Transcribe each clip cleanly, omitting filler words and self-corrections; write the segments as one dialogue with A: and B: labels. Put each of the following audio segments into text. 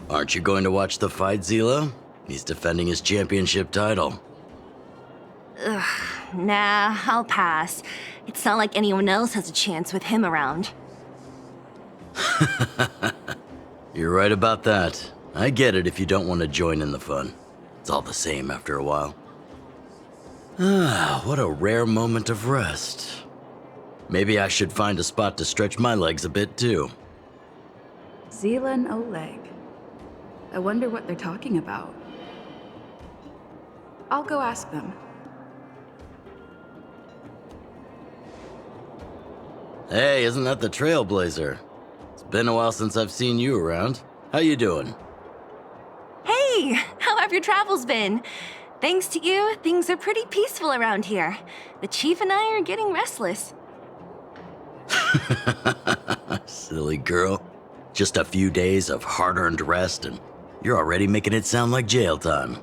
A: Aren't you going to watch the fight, Zila? He's defending his championship title.
B: Ugh, nah, I'll pass. It's not like anyone else has a chance with him around.
A: You're right about that. I get it if you don't want to join in the fun. It's all the same after a while. Ah, what a rare moment of rest. Maybe I should find a spot to stretch my legs a bit too.
C: Zila and Oleg. I wonder what they're talking about. I'll go ask them.
A: Hey, isn't that the Trailblazer? It's been a while since I've seen you around. How you doing?
B: Hey, how have your travels been? Thanks to you, things are pretty peaceful around here. The chief and I are getting restless.
A: Silly girl. Just a few days of hard-earned rest and you're already making it sound like jail time.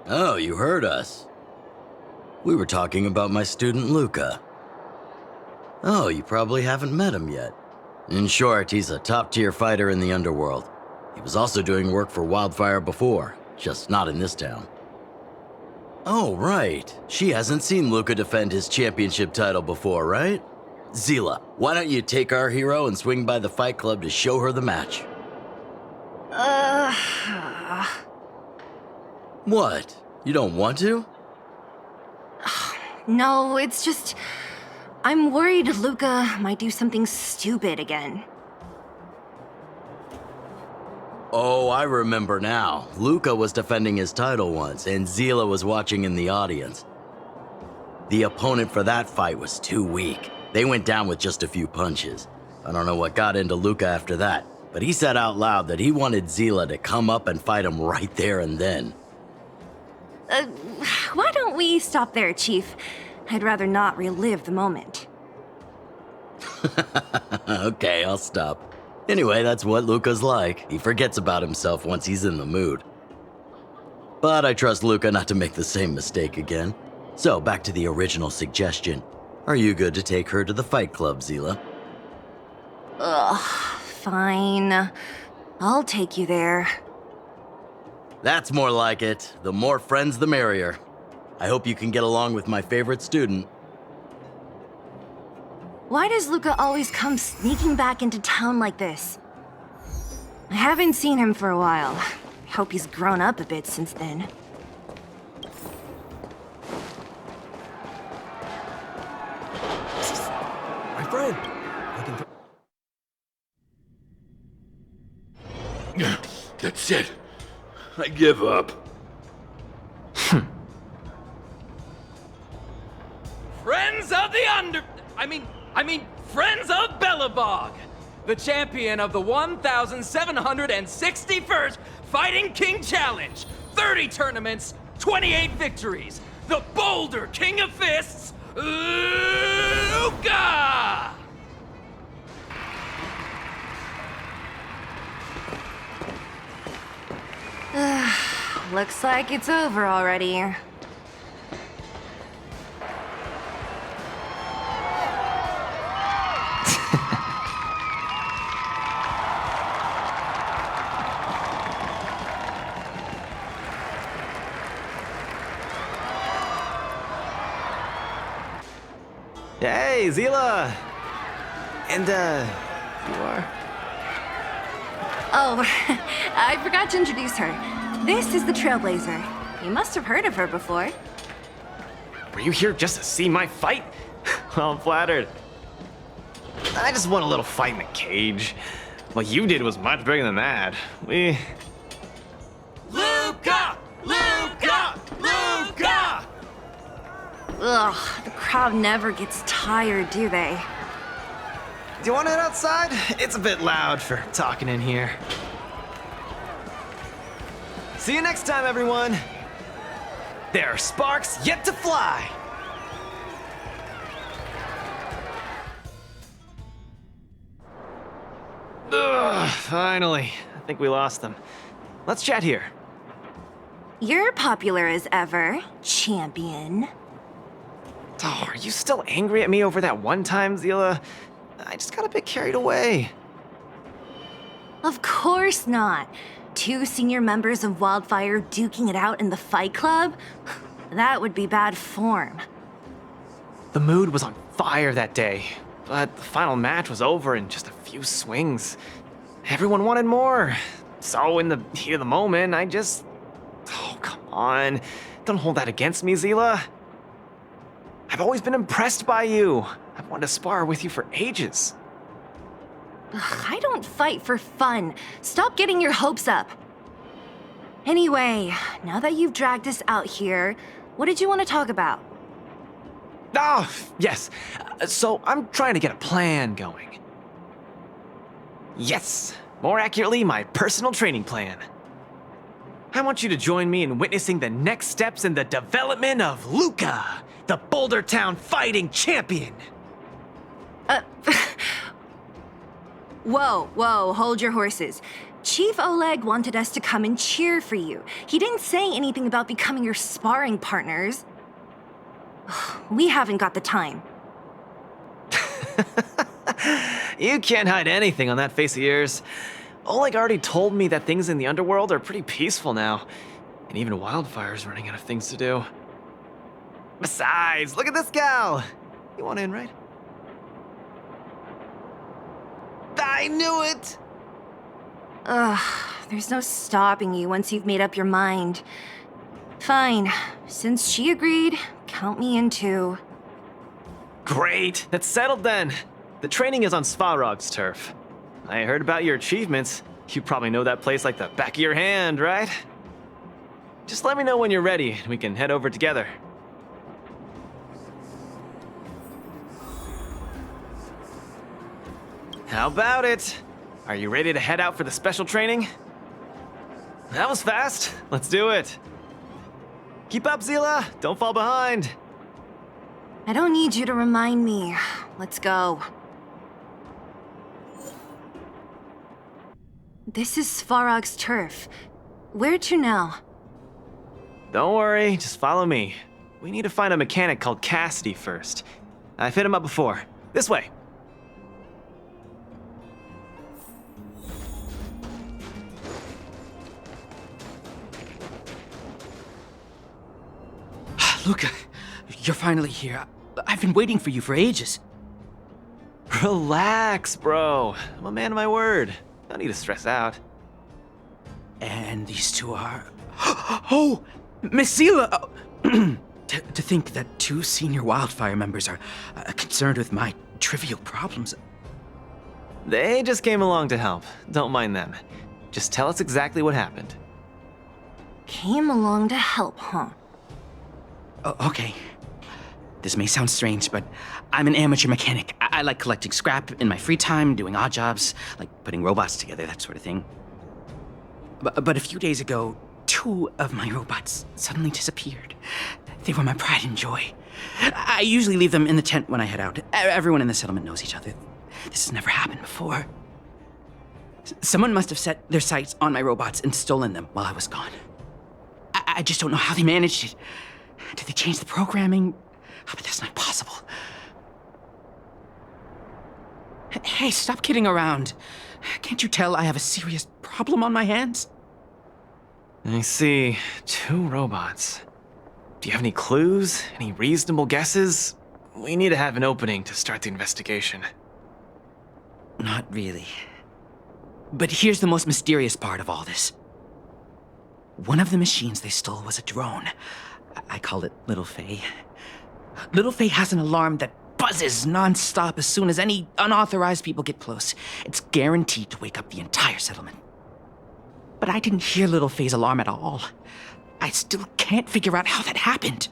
A: Oh, you heard us. We were talking about my student Luca. Oh, you probably haven't met him yet. In short, he's a top-tier fighter in the underworld. He was also doing work for Wildfire before, just not in this town. Oh, right. She hasn't seen Luca defend his championship title before, right? Zila, why don't you take our hero and swing by the fight club to show her the match? What? You don't want to?
B: No, it's just... I'm worried Luca might do something stupid again.
A: Oh, I remember now. Luca was defending his title once, and Zila was watching in the audience. The opponent for that fight was too weak. They went down with just a few punches. I don't know what got into Luca after that, but he said out loud that he wanted Zila to come up and fight him right there and then.
B: Why don't we stop there, Chief? I'd rather not relive the moment.
A: Okay, I'll stop. Anyway, that's what Luca's like. He forgets about himself once he's in the mood. But I trust Luca not to make the same mistake again. So, back to the original suggestion. Are you good to take her to the fight club, Zila?
B: Ugh, fine. I'll take you there.
A: That's more like it. The more friends, the merrier. I hope you can get along with my favorite student.
B: Why does Luca always come sneaking back into town like this? I haven't seen him for a while. I hope he's grown up a bit since then.
D: My friend!
E: That's it. I give up.
F: Friends of the Friends of Belobog, the champion of the 1,761st Fighting King Challenge, 30 tournaments, 28 victories, the Boulder King of Fists, Luka!
B: Looks like it's over already.
D: Hey, Zila! And, you are?
B: Oh, I forgot to introduce her. This is the Trailblazer. You must have heard of her before.
D: Were you here just to see my fight? Well, I'm flattered. I just want a little fight in the cage. What you did was much bigger than that.
F: Luka! Luka! Luka!
B: Ugh, the crowd never gets tired, do they?
D: Do you want to head outside? It's a bit loud for talking in here. See you next time, everyone. There are sparks yet to fly. Ugh, finally. I think we lost them. Let's chat here.
B: You're popular as ever, champion.
D: Oh, are you still angry at me over that one time, Zila? I just got a bit carried away.
B: Of course not. 2 senior members of Wildfire duking it out in the Fight Club? That would be bad form.
D: The mood was on fire that day, but the final match was over in just a few swings. Everyone wanted more. So in the heat of the moment, I just... Oh, come on. Don't hold that against me, Zila. I've always been impressed by you. I've wanted to spar with you for ages.
B: Ugh, I don't fight for fun. Stop getting your hopes up. Anyway, now that you've dragged us out here, what did you want to talk about?
D: Oh, yes. So I'm trying to get a plan going. Yes. More accurately, my personal training plan. I want you to join me in witnessing the next steps in the development of Luca, the Boulder Town fighting champion.
B: Whoa, hold your horses. Chief Oleg wanted us to come and cheer for you. He didn't say anything about becoming your sparring partners. We haven't got the time.
D: You can't hide anything on that face of yours. Oleg already told me that things in the underworld are pretty peaceful now, and even Wildfire's running out of things to do. Besides, look at this gal! You want in, right? I knew it!
B: There's no stopping you once you've made up your mind. Fine, since she agreed, count me in too.
D: Great, that's settled then. The training is on Svarog's turf. I heard about your achievements. You probably know that place like the back of your hand, right? Just let me know when you're ready and we can head over together. How about it? Are you ready to head out for the special training? That was fast. Let's do it. Keep up, Zila. Don't fall behind.
B: I don't need you to remind me. Let's go. This is Svarog's turf. Where to now?
D: Don't worry, just follow me. We need to find a mechanic called Cassidy first. I've hit him up before. This way.
G: Luca, you're finally here. I've been waiting for you for ages.
D: Relax, bro. I'm a man of my word. Don't need to stress out.
G: And these two are... Oh! Miss Zila! To think that 2 senior Wildfire members are concerned with my trivial problems.
D: They just came along to help. Don't mind them. Just tell us exactly what happened.
B: Came along to help, huh?
G: Okay. This may sound strange, but I'm an amateur mechanic. I like collecting scrap in my free time, doing odd jobs, like putting robots together, that sort of thing. But a few days ago, 2 of my robots suddenly disappeared. They were my pride and joy. I usually leave them in the tent when I head out. Everyone in the settlement knows each other. This has never happened before. Someone must have set their sights on my robots and stolen them while I was gone. I just don't know how they managed it. Did they change the programming? Oh, but that's not possible. Hey, stop kidding around. Can't you tell I have a serious problem on my hands?
D: I see. 2 robots. Do you have any clues? Any reasonable guesses? We need to have an opening to start the investigation.
G: Not really. But here's the most mysterious part of all this. One of the machines they stole was a drone. I call it Little Faye. Little Faye has an alarm that buzzes non-stop as soon as any unauthorized people get close. It's guaranteed to wake up the entire settlement. But I didn't hear Little Faye's alarm at all. I still can't figure out how that happened.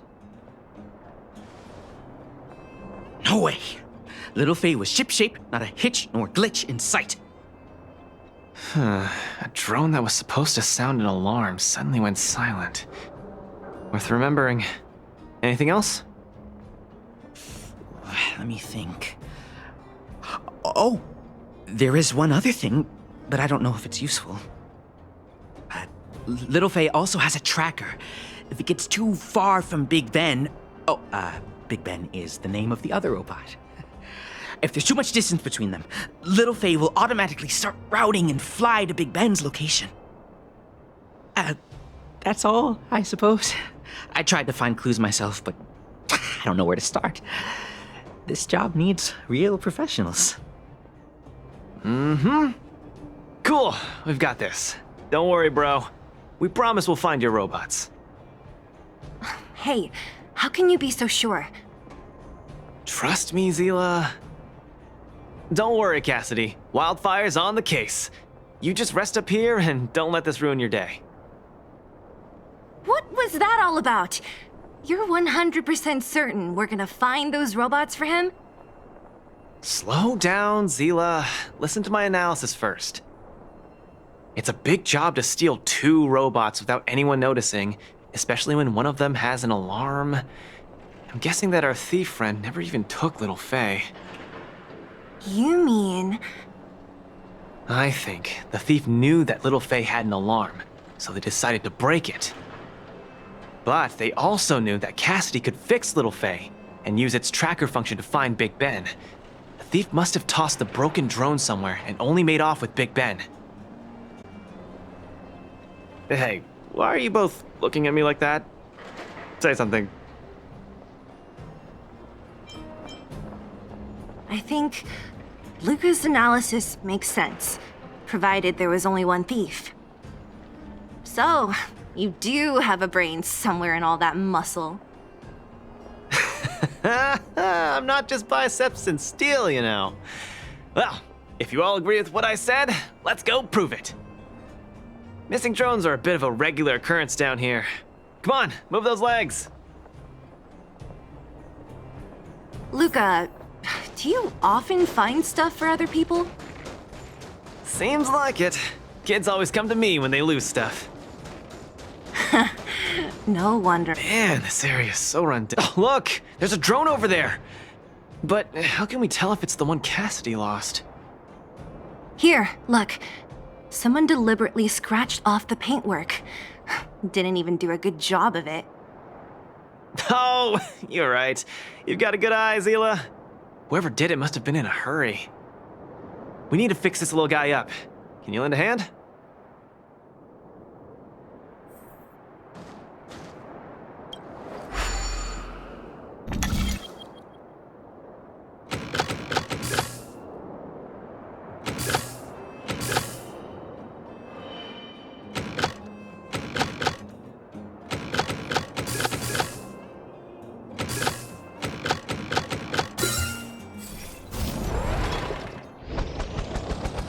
G: No way. Little Faye was ship-shape, not a hitch nor glitch in sight.
D: A drone that was supposed to sound an alarm suddenly went silent. Worth remembering. Anything else?
G: Let me think. Oh, there is one other thing, but I don't know if it's useful. Little Faye also has a tracker. If it gets too far from Big Ben... Big Ben is the name of the other robot. If there's too much distance between them, Little Faye will automatically start routing and fly to Big Ben's location. That's all, I suppose. I tried to find clues myself, but I don't know where to start. This job needs real professionals.
D: Cool, we've got this. Don't worry, bro. We promise we'll find your robots.
B: Hey, how can you be so sure?
D: Trust me, Zila. Don't worry, Cassidy. Wildfire's on the case. You just rest up here and don't let this ruin your day.
B: What was that all about? You're 100% certain we're gonna find those robots for him?
D: Slow down, Zila. Listen to my analysis first. It's a big job to steal 2 robots without anyone noticing, especially when one of them has an alarm. I'm guessing that our thief friend never even took Little Faye.
B: You mean...
D: I think the thief knew that Little Faye had an alarm, so they decided to break it. But they also knew that Cassidy could fix Little Faye and use its tracker function to find Big Ben. The thief must have tossed the broken drone somewhere and only made off with Big Ben. Hey, why are you both looking at me like that? Say something.
B: I think Luca's analysis makes sense, provided there was only one thief. So, you do have a brain somewhere in all that muscle.
D: I'm not just biceps and steel, you know. Well, if you all agree with what I said, let's go prove it. Missing drones are a bit of a regular occurrence down here. Come on, move those legs.
B: Luca, do you often find stuff for other people?
D: Seems like it. Kids always come to me when they lose stuff.
B: No wonder.
D: Man, this area is so run down. Oh, look! There's a drone over there! But how can we tell if it's the one Cassidy lost?
B: Here, look. Someone deliberately scratched off the paintwork. Didn't even do a good job of it.
D: Oh, you're right. You've got a good eye, Zila. Whoever did it must have been in a hurry. We need to fix this little guy up. Can you lend a hand?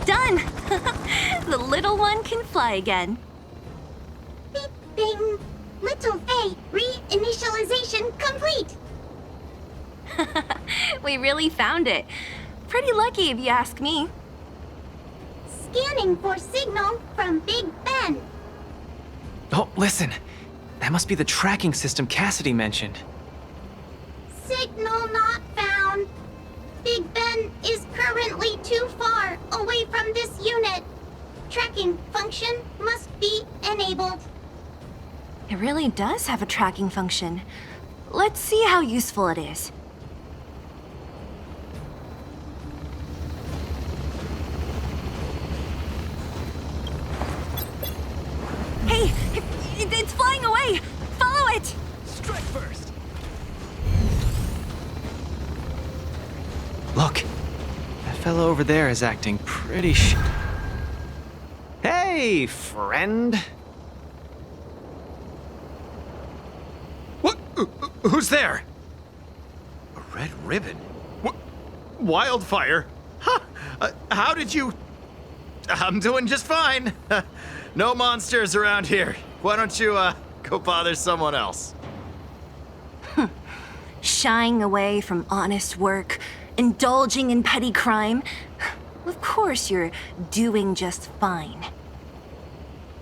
B: Done! The little one can fly again.
H: Beep, bing. Little Faye, reinitialization complete.
B: We really found it. Pretty lucky if you ask me.
H: Scanning for signal from Big Ben.
D: Oh, listen. That must be the tracking system Cassidy mentioned.
H: Signal not found. Big Ben is currently too far away from this unit. Tracking function must be enabled.
B: It really does have a tracking function. Let's see how useful it is. Hey, it's flying away! Follow it!
F: Strike first.
D: Look, that fellow over there is acting pretty Hey, friend.
I: What? Who's there? A red ribbon? What? Wildfire? Huh? How did you... I'm doing just fine. No monsters around here. Why don't you, go bother someone else?
B: Shying away from honest work, indulging in petty crime. Of course you're doing just fine.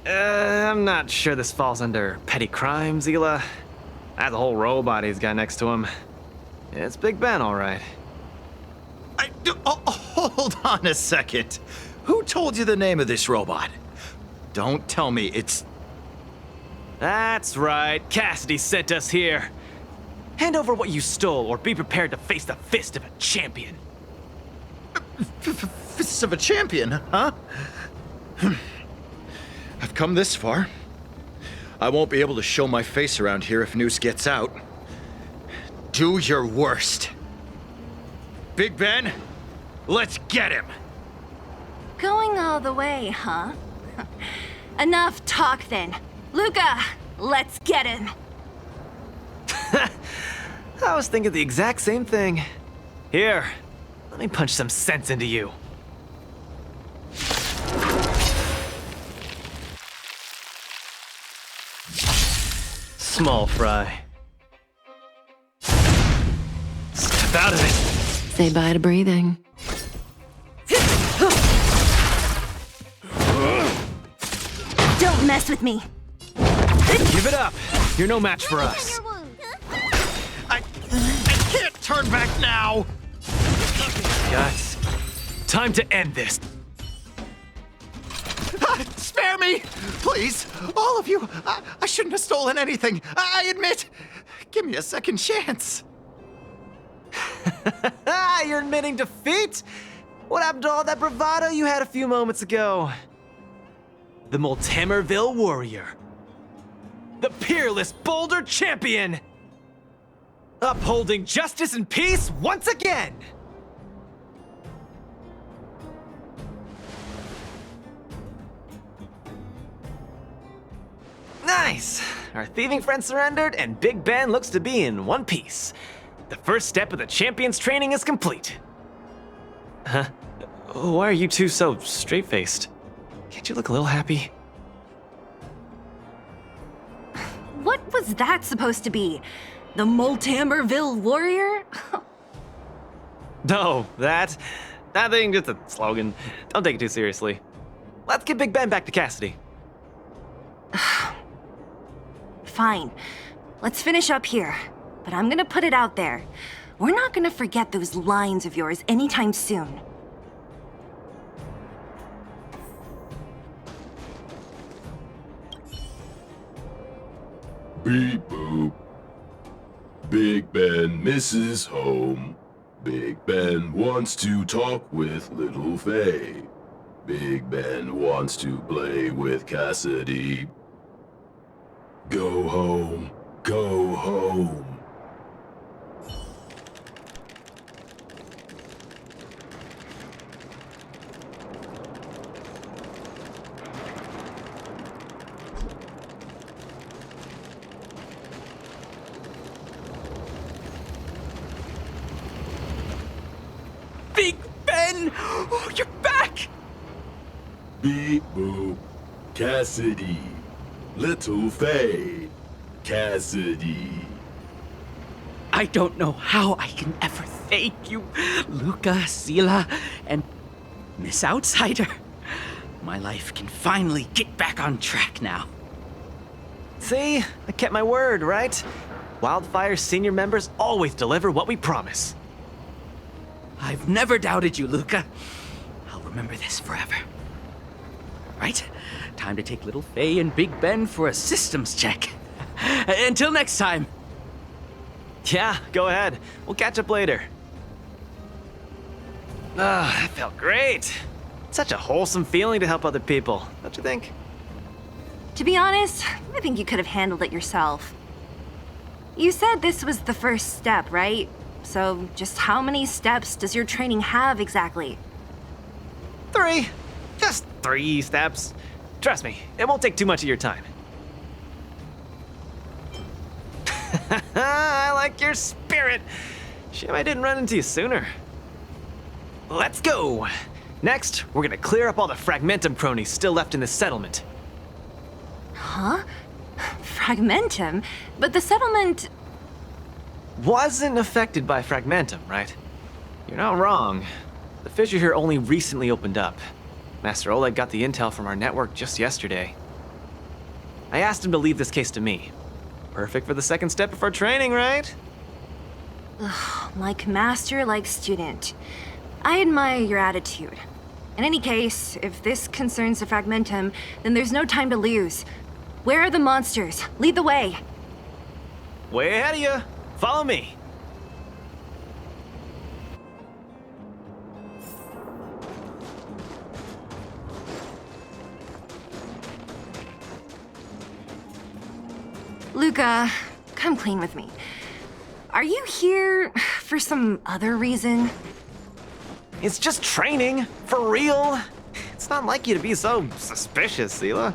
D: I'm not sure this falls under petty crime, Zila. That's a whole robot he's got next to him. It's Big Ben, all right.
I: Hold on a second. Who told you the name of this robot? Don't tell me it's...
D: That's right. Cassidy sent us here. Hand over what you stole or be prepared to face the fist of a champion.
I: Fists of a champion, huh? I've come this far. I won't be able to show my face around here if news gets out. Do your worst. Big Ben, let's get him!
B: Going all the way, huh? Enough talk then. Luca, let's get him.
D: I was thinking the exact same thing. Here, let me punch some sense into you. Small fry. Step out of it.
J: Say bye to breathing.
B: Don't mess with me.
D: Give it up. You're no match for us.
I: I can't turn back now!
D: Guts. Time to end this.
I: Spare me! Please! All of you! I shouldn't have stolen anything! I admit! Give me a second chance!
D: You're admitting defeat? What happened to all that bravado you had a few moments ago? The Multamerville Warrior. The peerless Boulder Champion! Upholding justice and peace once again! Nice! Our thieving friend surrendered, and Big Ben looks to be in one piece. The first step of the champion's training is complete. Huh? Why are you two so straight-faced? Can't you look a little happy?
B: What was that supposed to be? The Multamerville Warrior?
D: No, that thing, just a slogan. Don't take it too seriously. Let's get Big Ben back to Cassidy.
B: Fine. Let's finish up here. But I'm gonna put it out there. We're not gonna forget those lines of yours anytime soon.
K: Beep boop. Big Ben misses home. Big Ben wants to talk with Little Faye. Big Ben wants to play with Cassidy. Go home. Go home.
F: Big Ben! Oh, you're back!
K: Beep boop. Cassidy. Little Faye. Cassidy.
G: I don't know how I can ever thank you, Luca, Sila, and Miss Outsider. My life can finally get back on track now.
D: See? I kept my word, right? Wildfire's senior members always deliver what we promise.
G: I've never doubted you, Luca. I'll remember this forever. Right? Time to take Little Faye and Big Ben for a systems check. Until next time.
D: Yeah, go ahead. We'll catch up later. Ah, that felt great. Such a wholesome feeling to help other people, don't you think?
B: To be honest, I think you could have handled it yourself. You said this was the first step, right? So just how many steps does your training have exactly?
D: 3. Just 3 steps. Trust me, it won't take too much of your time. I like your spirit. Shame I didn't run into you sooner. Let's go. Next, we're gonna clear up all the fragmentum cronies still left in this settlement.
B: Huh? Fragmentum? But the settlement...
D: Wasn't affected by fragmentum, right? You're not wrong. The fissure here only recently opened up. Master Oleg got the intel from our network just yesterday. I asked him to leave this case to me. Perfect for the second step of our training, right?
B: Like master, like student. I admire your attitude. In any case, if this concerns the fragmentum, then there's no time to lose. Where are the monsters? Lead the way.
D: Way ahead of you. Follow me.
B: Luca, come clean with me. Are you here for some other reason?
D: It's just training, for real. It's not like you to be so suspicious, Sela.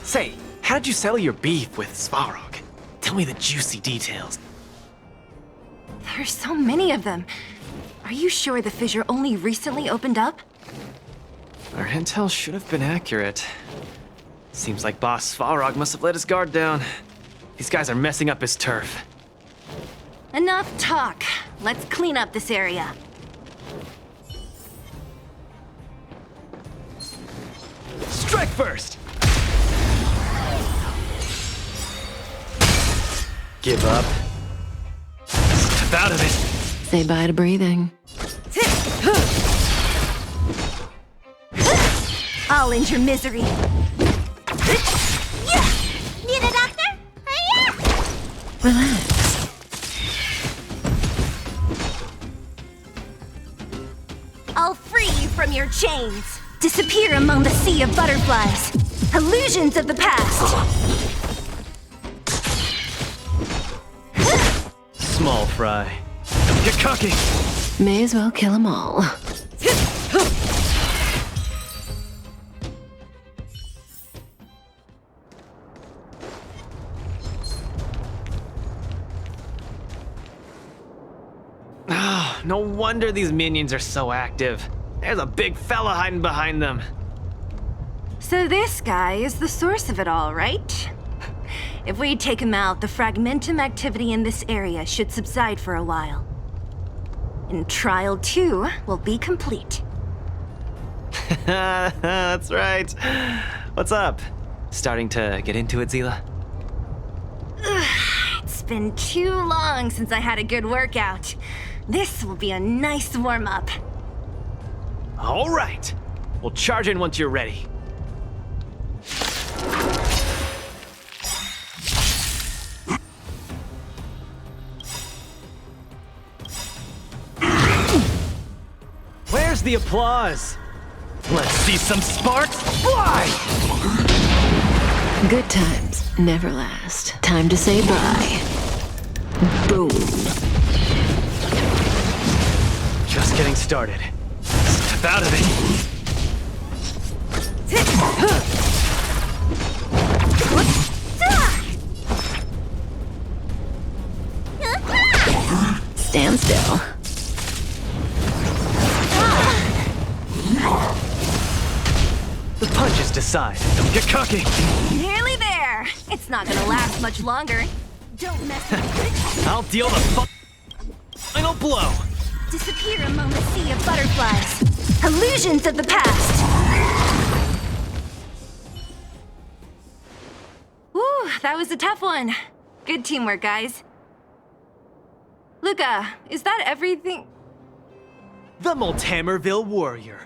D: Say, how did you settle your beef with Svarog? Tell me the juicy details.
B: There's so many of them. Are you sure the fissure only recently opened up?
D: Our intel should have been accurate. Seems like Boss Svarog must have let his guard down. These guys are messing up his turf.
B: Enough talk. Let's clean up this area.
D: Strike first!
A: Give up?
D: Step out of it!
J: Say bye to breathing.
B: I'll end your misery.
H: Need a doctor? Hurry up!
J: Relax.
B: I'll free you from your chains. Disappear among the sea of butterflies. Illusions of the past.
D: Small fry. Don't get cocky!
J: May as well kill them all.
D: No wonder these minions are so active. There's a big fella hiding behind them.
B: So this guy is the source of it all, right? If we take him out, the fragmentum activity in this area should subside for a while. And Trial 2 will be complete.
D: That's right. What's up? Starting to get into it, Zila?
B: It's been too long since I had a good workout. This will be a nice warm-up.
D: All right. We'll charge in once you're ready. Where's the applause? Let's see some sparks fly!
J: Good times never last. Time to say bye. Boom.
D: Just getting started. Step out of it.
J: Stand still.
D: The punches decide. Don't get cocky.
B: Nearly there. It's not gonna last much longer. Don't mess with it.
D: I'll deal the final blow.
B: Disappear among the sea of butterflies. Illusions of the past. Whew, that was a tough one. Good teamwork, guys. Luca, is that everything?
D: The Multamerville Warrior.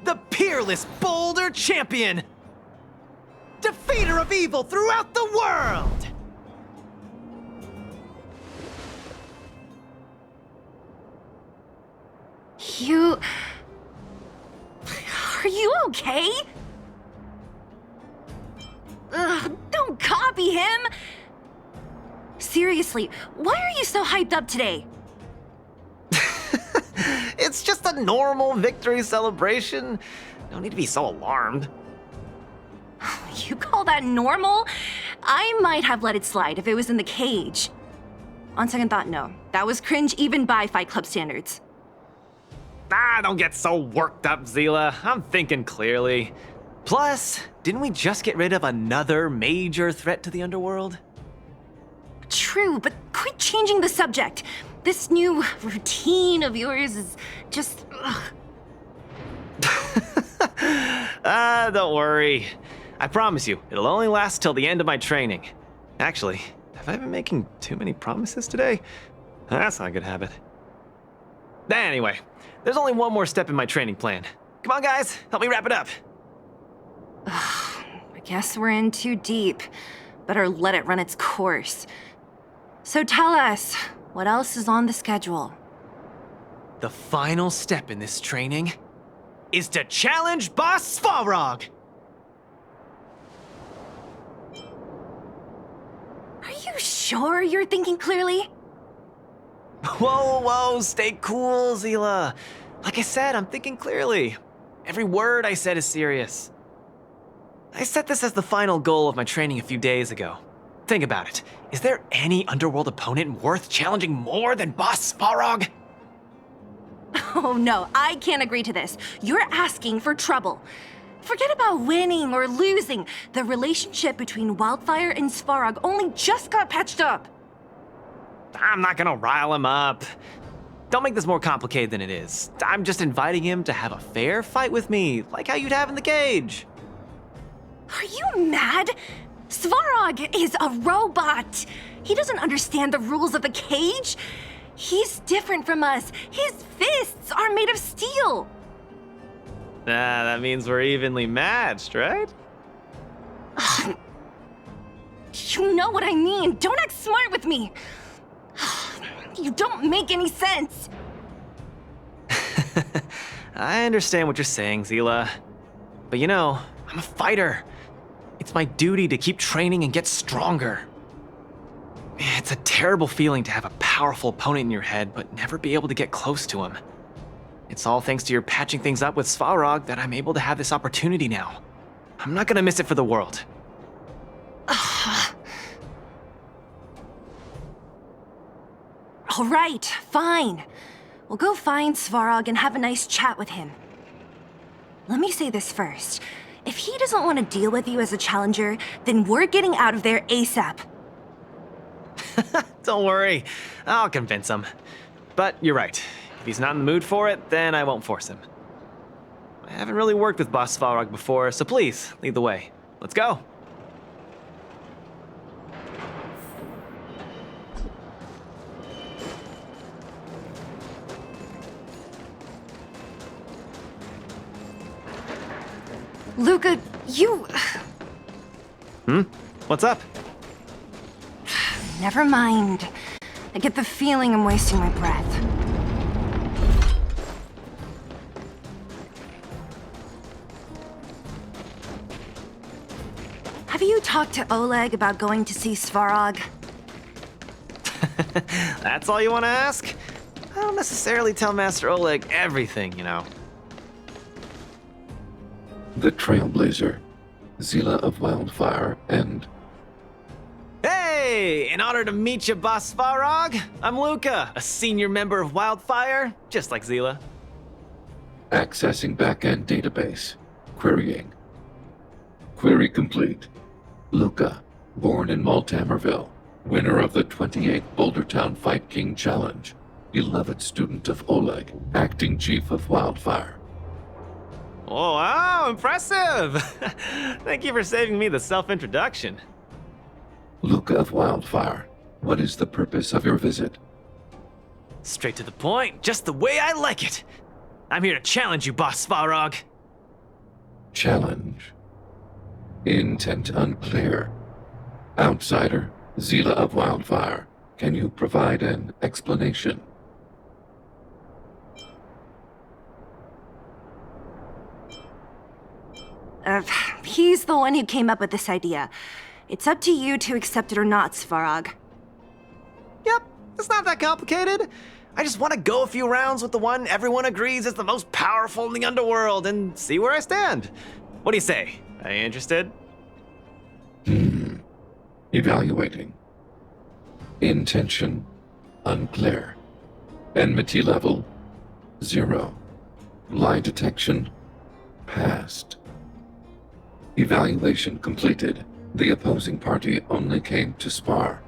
D: The peerless Boulder Champion. Defeater of evil throughout the world.
B: Are you okay? Ugh, don't copy him! Seriously, why are you so hyped up today?
D: It's just a normal victory celebration. No need to be so alarmed.
B: You call that normal? I might have let it slide if it was in the cage. On second thought, no. That was cringe even by Fight Club standards.
D: Don't get so worked up, Zila. I'm thinking clearly. Plus, didn't we just get rid of another major threat to the underworld?
B: True, but quit changing the subject. This new routine of yours is just...
D: Don't worry. I promise you, it'll only last till the end of my training. Actually, have I been making too many promises today? That's not a good habit. Anyway, there's only one more step in my training plan. Come on, guys, help me wrap it up.
B: I guess we're in too deep. Better let it run its course. So tell us, What else is on the schedule?
D: The final step in this training is to challenge Boss Svarog!
B: Are you sure you're thinking clearly?
D: Whoa, stay cool, Zila. Like I said, I'm thinking clearly. Every word I said is serious. I set this as the final goal of my training a few days ago. Think about it. Is there any underworld opponent worth challenging more than Boss Svarog?
B: Oh no, I can't agree to this. You're asking for trouble. Forget about winning or losing. The relationship between Wildfire and Svarog only just got patched up.
D: I'm not gonna rile him up. Don't make this more complicated than it is. I'm just inviting him to have a fair fight with me, like how you'd have in the cage.
B: Are you mad? Svarog is a robot. He doesn't understand the rules of the cage. He's different from us. His fists are made of steel.
D: That means we're evenly matched, right?
B: You know what I mean. Don't act smart with me. You don't make any sense.
D: I understand what you're saying, Zila. But you know, I'm a fighter. It's my duty to keep training and get stronger. It's a terrible feeling to have a powerful opponent in your head, but never be able to get close to him. It's all thanks to your patching things up with Svarog that I'm able to have this opportunity now. I'm not gonna miss it for the world.
B: All right, fine. We'll go find Svarog and have a nice chat with him. Let me say this first. If he doesn't want to deal with you as a challenger, then we're getting out of there ASAP.
D: Don't worry, I'll convince him. But you're right. If he's not in the mood for it, then I won't force him. I haven't really worked with Boss Svarog before, so please, lead the way. Let's go.
B: Luca, you...
D: What's up?
B: Never mind. I get the feeling I'm wasting my breath. Have you talked to Oleg about going to see Svarog?
D: That's all you want to ask? I don't necessarily tell Master Oleg everything, you know.
K: The Trailblazer, Zila of Wildfire, and...
D: Hey! In honor to meet you, Boss Svarog, I'm Luca, a senior member of Wildfire, just like Zila.
K: Accessing backend database. Querying. Query complete. Luca, born in Maltamerville, winner of the 28th Bouldertown Fight King Challenge, beloved student of Oleg, acting chief of Wildfire.
D: Oh, wow, impressive! Thank you for saving me the self-introduction.
K: Luca of Wildfire, what is the purpose of your visit?
D: Straight to the point, just the way I like it. I'm here to challenge you, Boss Svarog.
K: Challenge. Intent unclear. Outsider, Zila of Wildfire, can you provide an explanation?
B: He's the one who came up with this idea. It's up to you to accept it or not, Svarog.
D: Yep, it's not that complicated. I just want to go a few rounds with the one everyone agrees is the most powerful in the underworld and see where I stand. What do you say? Are you interested?
K: Evaluating. Intention unclear. Enmity level 0. Lie detection passed. Evaluation completed. The opposing party only came to spar.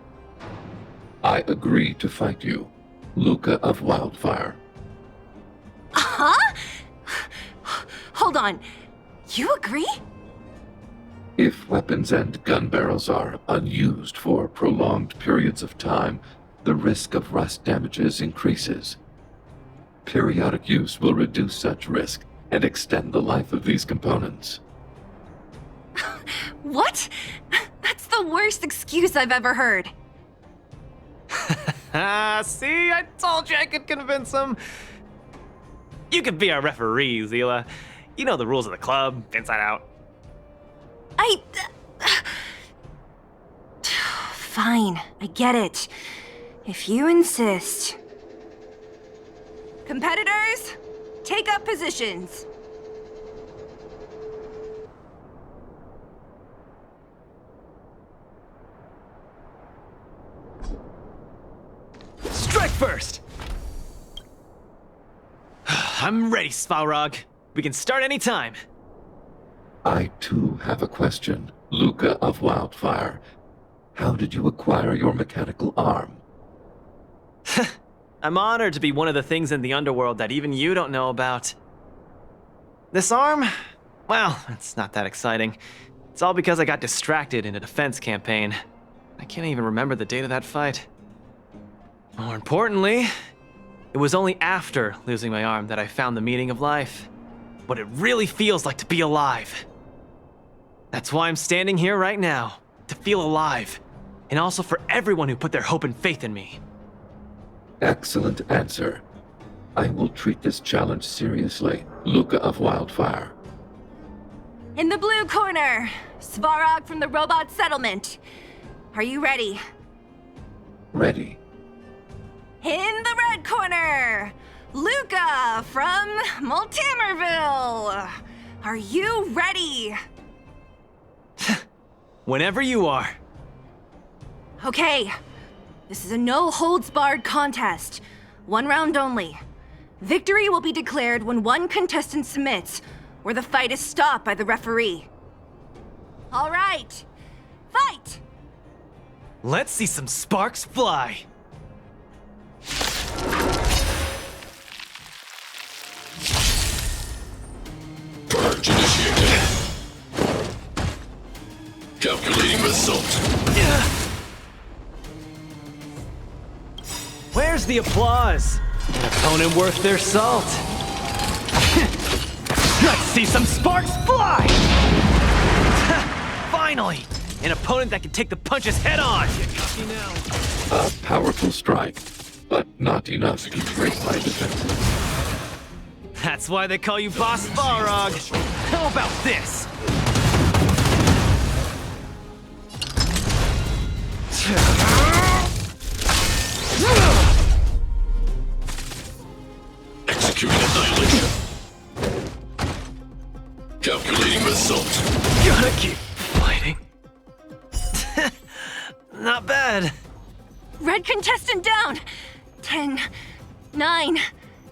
K: I agree to fight you, Luca of Wildfire.
B: Huh? Hold on. You agree?
K: If weapons and gun barrels are unused for prolonged periods of time, the risk of rust damages increases. Periodic use will reduce such risk and extend the life of these components.
B: What? That's the worst excuse I've ever heard.
D: See, I told you I could convince him. You could be our referee, Zila. You know the rules of the club, inside out.
B: Fine, I get it. If you insist. Competitors, take up positions.
D: Strike first! I'm ready, Svarog. We can start anytime.
K: I too have a question. Luca of Wildfire. How did you acquire your mechanical arm?
D: I'm honored to be one of the things in the underworld that even you don't know about. This arm? Well, it's not that exciting. It's all because I got distracted in a defense campaign. I can't even remember the date of that fight. More importantly, it was only after losing my arm that I found the meaning of life. What it really feels like to be alive. That's why I'm standing here right now, to feel alive. And also for everyone who put their hope and faith in me.
K: Excellent answer. I will treat this challenge seriously, Luca of Wildfire.
B: In the blue corner, Svarog from the robot settlement. Are you ready?
K: Ready.
B: In the red corner, Luca from Multimerville. Are you ready?
D: Whenever you are.
B: Okay, this is a no-holds-barred contest. One round only. Victory will be declared when one contestant submits, or the fight is stopped by the referee. All right, fight!
D: Let's see some sparks fly.
E: Purge initiated. Calculating result.
D: Where's the applause? An opponent worth their salt. Let's see some sparks fly! Finally! An opponent that can take the punches head on!
K: A powerful strike, but not enough to break my defenses.
D: That's why they call you Boss Svarog. How about this?
E: Executing annihilation. Calculating result.
D: Gotta keep fighting. Not bad.
B: Red contestant down. 10, 9,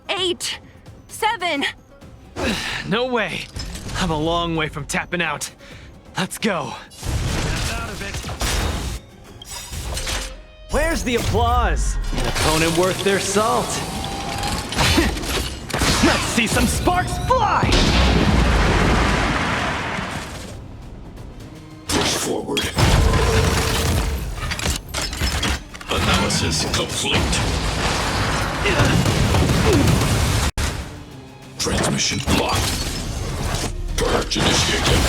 B: 8, 7.
D: No way. I'm a long way from tapping out. Let's go. Snap out of it. Where's the applause? An opponent worth their salt. Let's see some sparks fly!
E: Push forward. Analysis complete. Transmission blocked. Purge initiated.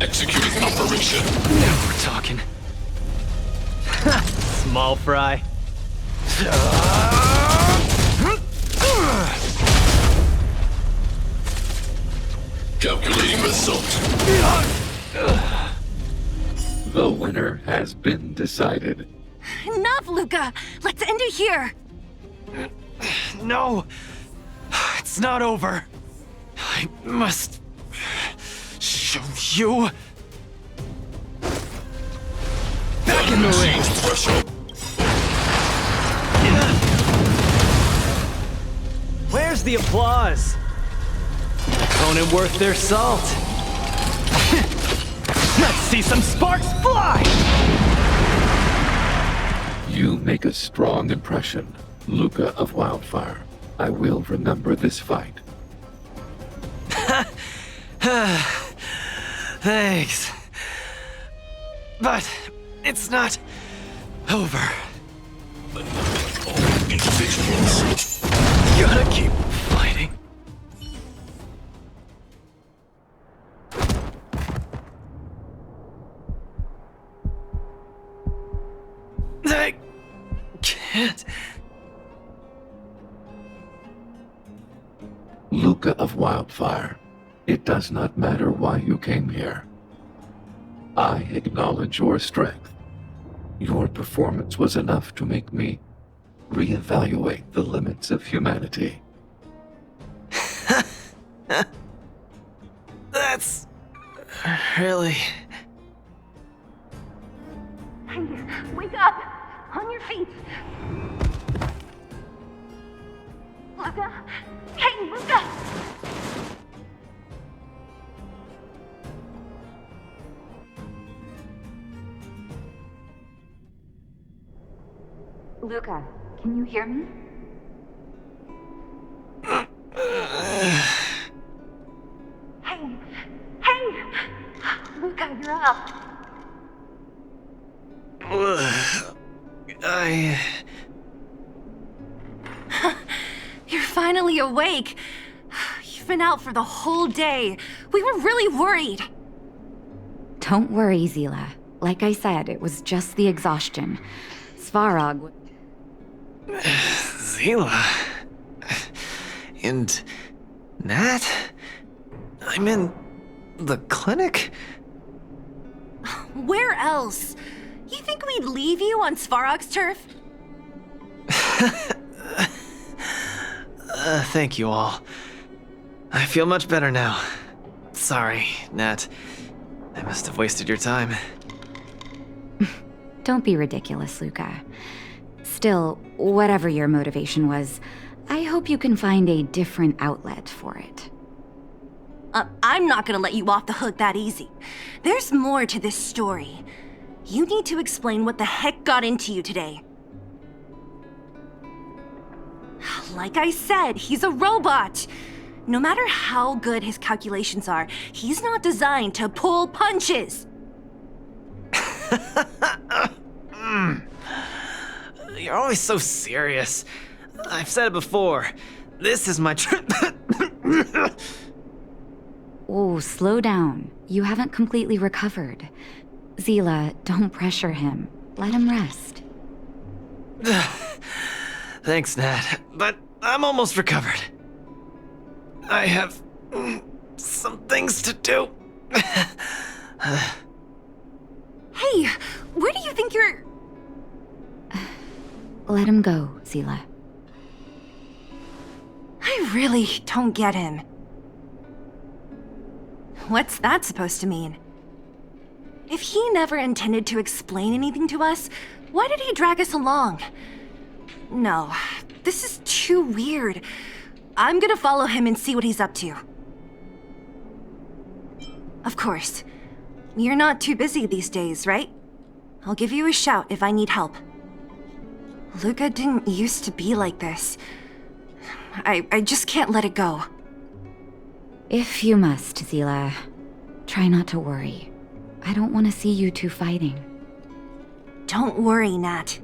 E: Executing operation.
D: Now we're talking. Small fry.
E: Calculating result.
K: The winner has been decided.
B: Enough, Luca! Let's end it here!
D: No! It's not over. I must show you. Back in the ring.
E: Threshold.
D: Where's the applause? Opponent worth their salt. Let's see some sparks fly!
K: You make a strong impression, Luca of Wildfire. I will remember this fight.
D: Thanks. But it's not over.
E: Individuals.
D: Gotta keep fighting. can't.
K: Luca of Wildfire, it does not matter why you came here. I acknowledge your strength. Your performance was enough to make me reevaluate the limits of humanity.
D: That's really...
B: Hey, wake up! On your feet! Luca? Hey, Luca!
C: Luca, can you hear me?
B: Hey! Hey! Luca, you're up! You're finally awake! You've been out for the whole day. We were really worried.
C: Don't worry, Zila. Like I said, it was just the exhaustion. Svarog...
D: Zila... And... Nat? I'm in... the clinic?
B: Where else? You think we'd leave you on Svarog's turf?
D: Thank you all. I feel much better now. Sorry, Nat. I must have wasted your time.
C: Don't be ridiculous, Luca. Still, whatever your motivation was, I hope you can find a different outlet for it.
B: I'm not gonna let you off the hook that easy. There's more to this story. You need to explain what the heck got into you today. Like I said, he's a robot. No matter how good his calculations are, he's not designed to pull punches.
D: You're always so serious. I've said it before. This is my
C: Oh, slow down. You haven't completely recovered. Zila, don't pressure him. Let him rest.
D: Thanks, Nat, but I'm almost recovered. I have some things to do.
B: Hey, where do you think you're...
C: Let him go, Zila.
B: I really don't get him. What's that supposed to mean? If he never intended to explain anything to us, why did he drag us along? No, this is too weird. I'm gonna follow him and see what he's up to. Of course. You're not too busy these days, right? I'll give you a shout if I need help. Luca didn't used to be like this. I just can't let it go.
C: If you must, Zila, try not to worry. I don't want to see you two fighting.
B: Don't worry, Nat.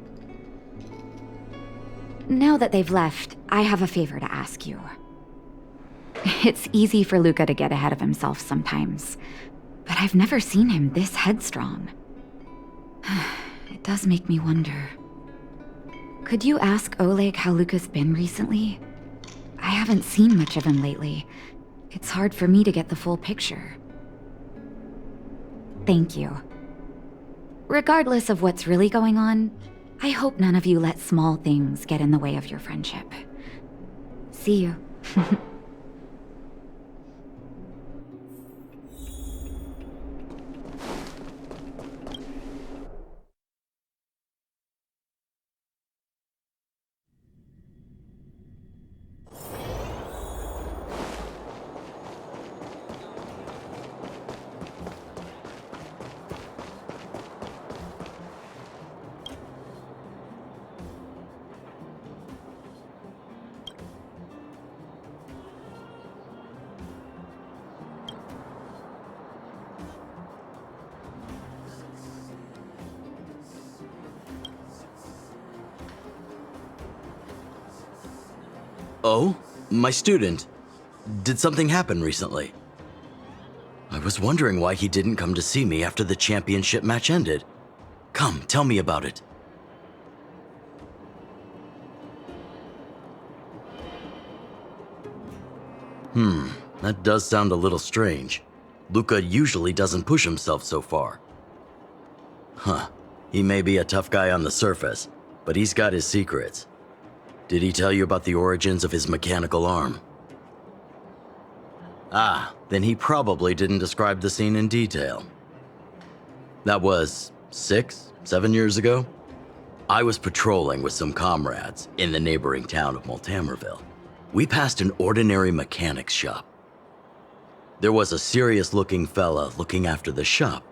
C: Now that they've left, I have a favor to ask you. It's easy for Luca to get ahead of himself sometimes, but I've never seen him this headstrong. It does make me wonder. Could you ask Oleg how Luca's been recently? I haven't seen much of him lately. It's hard for me to get the full picture. Thank you. Regardless of what's really going on, I hope none of you let small things get in the way of your friendship. See you.
A: Oh? My student. Did something happen recently? I was wondering why he didn't come to see me after the championship match ended. Come, tell me about it. That does sound a little strange. Luca usually doesn't push himself so far. Huh. He may be a tough guy on the surface, but he's got his secrets. Did he tell you about the origins of his mechanical arm? Ah, then he probably didn't describe the scene in detail. That was 7 years ago? I was patrolling with some comrades in the neighboring town of Multamerville. We passed an ordinary mechanic's shop. There was a serious-looking fella looking after the shop.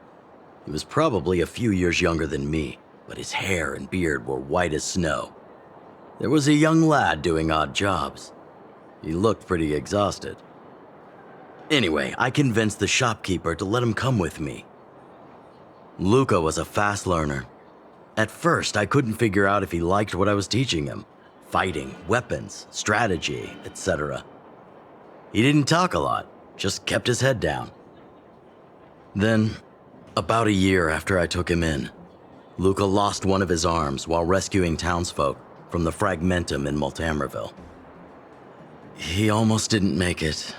A: He was probably a few years younger than me, but his hair and beard were white as snow. There was a young lad doing odd jobs. He looked pretty exhausted. Anyway, I convinced the shopkeeper to let him come with me. Luca was a fast learner. At first, I couldn't figure out if he liked what I was teaching him. Fighting, weapons, strategy, etc. He didn't talk a lot, just kept his head down. Then, about a year after I took him in, Luca lost one of his arms while rescuing townsfolk from the fragmentum in Multamerville. He almost didn't make it.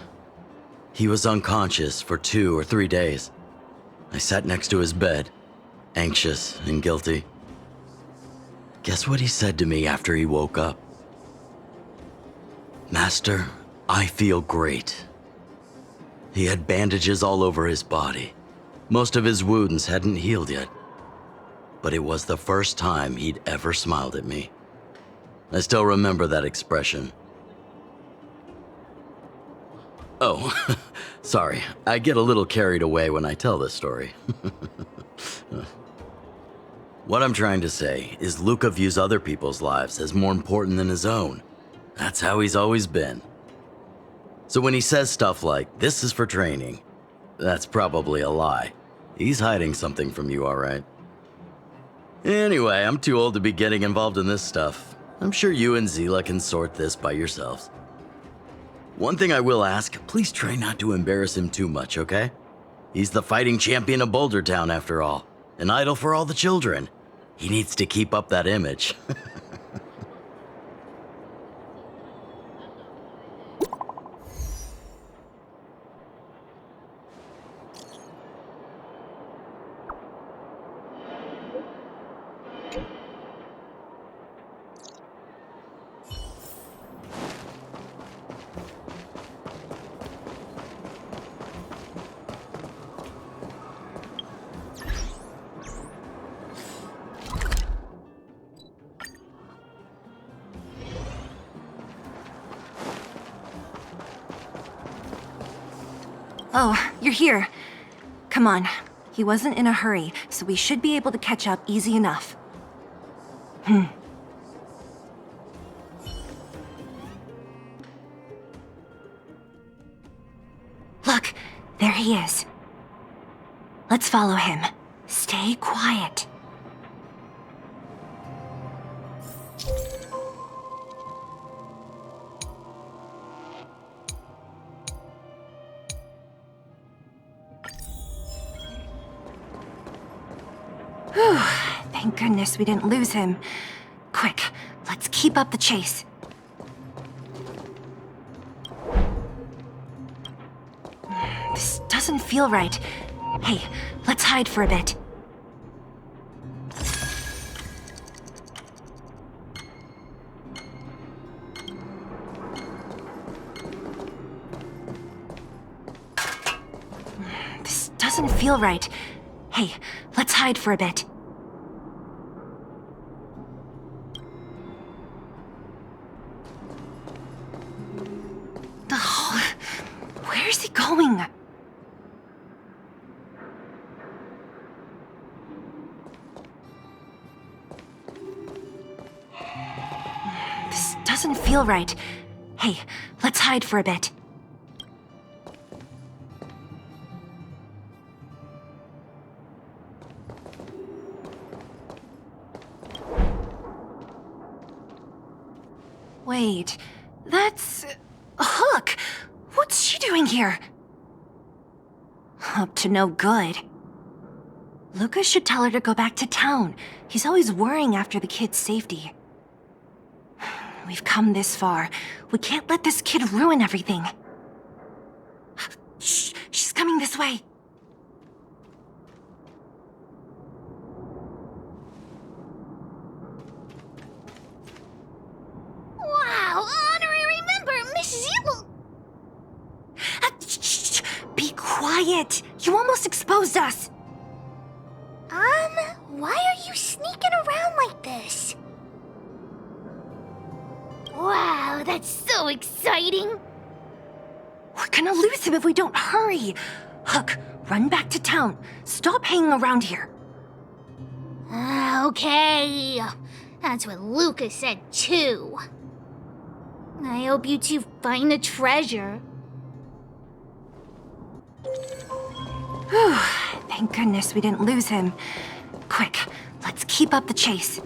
A: He was unconscious for 2 or 3 days. I sat next to his bed, anxious and guilty. Guess what he said to me after he woke up? "Master, I feel great." He had bandages all over his body. Most of his wounds hadn't healed yet. But it was the first time he'd ever smiled at me. I still remember that expression. Oh, sorry. I get a little carried away when I tell this story. What I'm trying to say is Luca views other people's lives as more important than his own. That's how he's always been. So when he says stuff like, "This is for training," that's probably a lie. He's hiding something from you, all right? Anyway, I'm too old to be getting involved in this stuff. I'm sure you and Zila can sort this by yourselves. One thing I will ask, please try not to embarrass him too much, okay? He's the fighting champion of Boulder Town, after all. An idol for all the children. He needs to keep up that image.
B: Oh, you're here. Come on. He wasn't in a hurry, so we should be able to catch up easy enough. Look, there he is. Let's follow him. Stay quiet. Whew, thank goodness we didn't lose him. Quick, let's keep up the chase. This doesn't feel right. Hey, let's hide for a bit. This doesn't feel right. Hey, let's hide for a bit. Oh, where's he going? This doesn't feel right. Hey, let's hide for a bit. Wait, that's... Hook! What's she doing here? Up to no good. Luca should tell her to go back to town. He's always worrying after the kid's safety. We've come this far. We can't let this kid ruin everything. way.
H: Wow, honorary member, Miss Zibble!
B: Shh, be quiet. You almost exposed us.
H: Why are you sneaking around like this? Wow, that's so exciting!
B: We're gonna lose him if we don't hurry. Hook, run back to town. Stop hanging around here.
H: Okay. That's what Luca said too. I hope you two find the treasure.
B: Whew, thank goodness we didn't lose him. Quick, let's keep up the chase.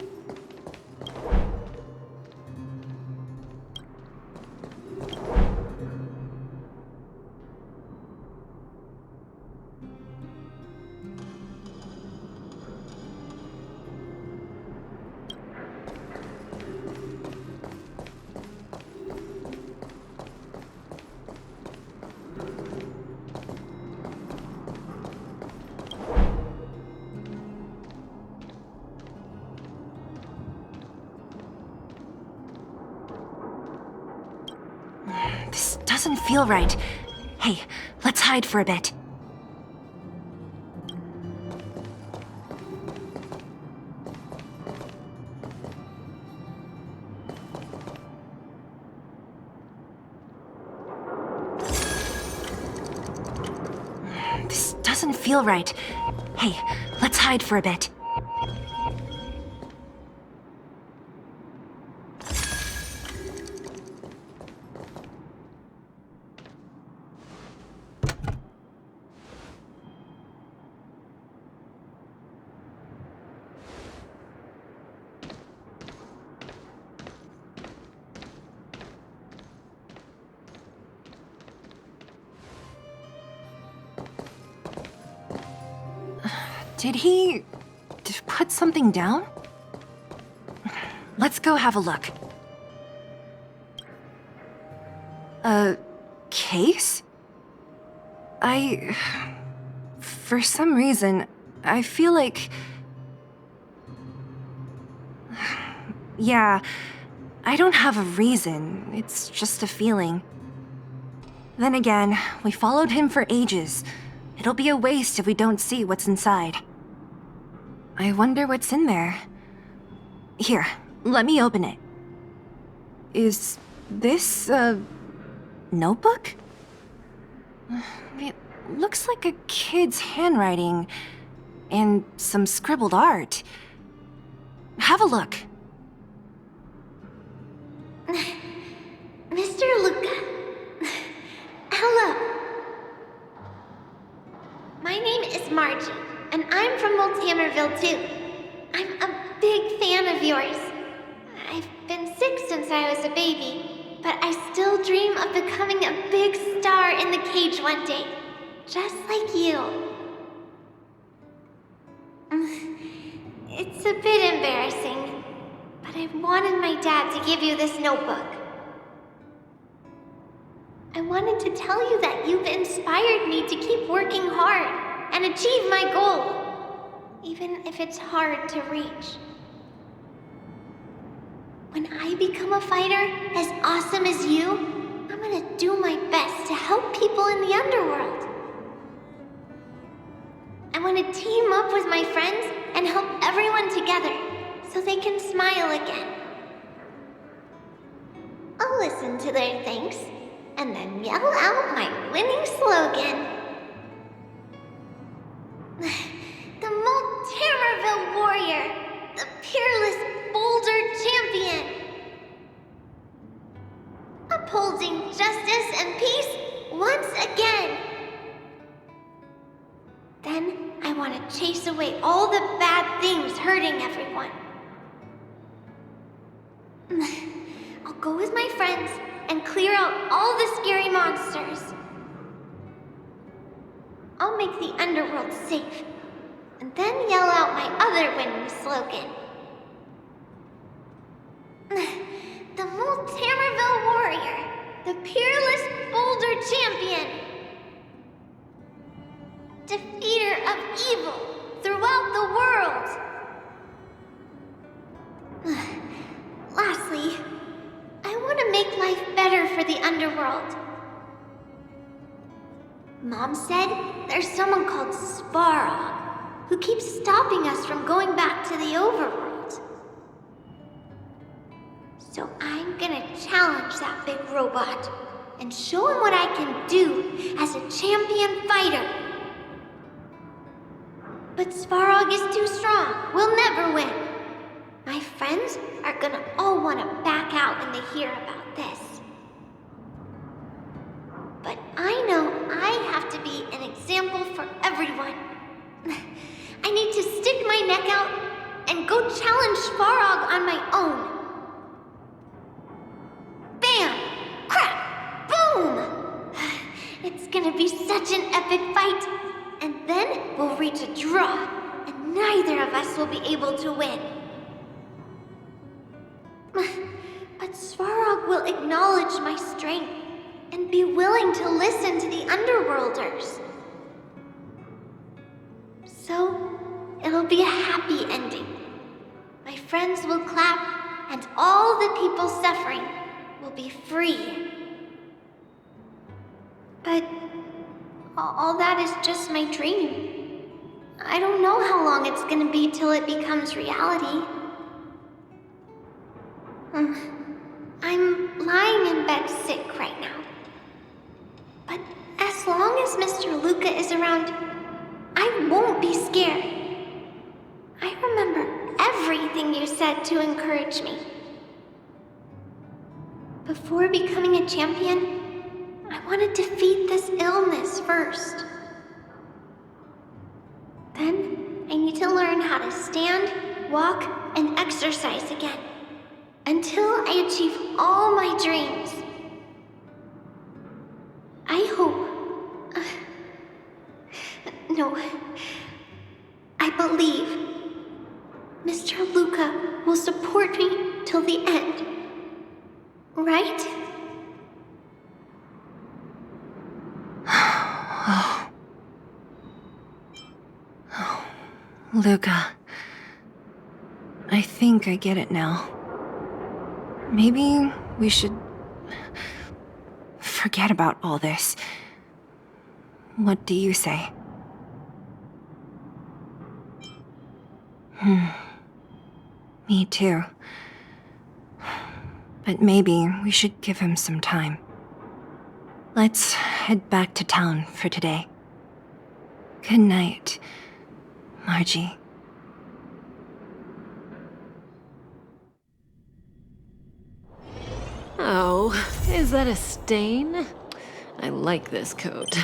B: This doesn't feel right. Hey, let's hide for a bit. This doesn't feel right. Hey, let's hide for a bit. Did he put something down? Let's go have a look. A case? For some reason, I feel like... Yeah, I don't have a reason. It's just a feeling. Then again, we followed him for ages. It'll be a waste if we don't see what's inside. I wonder what's in there. Here, let me open it. Is this a notebook? It looks like a kid's handwriting and some scribbled art. Have a look.
H: Mr. Luca. Hello. My name is Margie, and I'm from Multamerville too. I'm a big fan of yours. I've been sick since I was a baby, but I still dream of becoming a big star in the cage one day, just like you. It's a bit embarrassing, but I wanted my dad to give you this notebook. I wanted to tell you that you've inspired me to keep working hard and achieve my goal, even if it's hard to reach. When I become a fighter as awesome as you, I'm gonna do my best to help people in the underworld. I want to team up with my friends and help everyone together so they can smile again. I'll listen to their thanks and then yell out my winning slogan. The Multamerville Warrior, the peerless Boulder Champion. Upholding justice and peace once again. Then I want to chase away all the bad things hurting everyone. I'll go with my friends and clear out all the scary monsters. I'll make the underworld safe, and then yell out my other winning slogan. The Multamerville Warrior, the peerless Boulder Champion. defeater of evil throughout the world. Lastly, I want to make life better for the underworld. Mom said there's someone called Svarog who keeps stopping us from going back to the overworld. So I'm gonna challenge that big robot and show him what I can do as a champion fighter. But Svarog is too strong. We'll never win. My friends are gonna all want to back out when they hear about this. But I know I have to be an example for everyone. I need to stick my neck out and go challenge Svarog on my own. Bam! Crack! Boom! It's gonna be such an epic fight. And then we'll reach a draw, and neither of us will be able to win. But Svarog will acknowledge my strength and be willing to listen to the Underworlders. So, it'll be a happy ending. My friends will clap, and all the people suffering will be free. But all that is just my dream. I don't know how long it's gonna be till it becomes reality. I'm lying in bed sick right now. But as long as Mr. Luca is around, I won't be scared. I remember everything you said to encourage me. Before becoming a champion, I want to defeat this illness first. Then, I need to learn how to stand, walk, and exercise again. Until I achieve all my dreams. I hope... no. I believe Mr. Luca will support me till the end. Right?
B: Luca. I think I get it now. Maybe we should forget about all this. What do you say? Me too. But maybe we should give him some time. Let's head back to town for today. Good night, Margie.
J: Oh, is that a stain? I like this coat.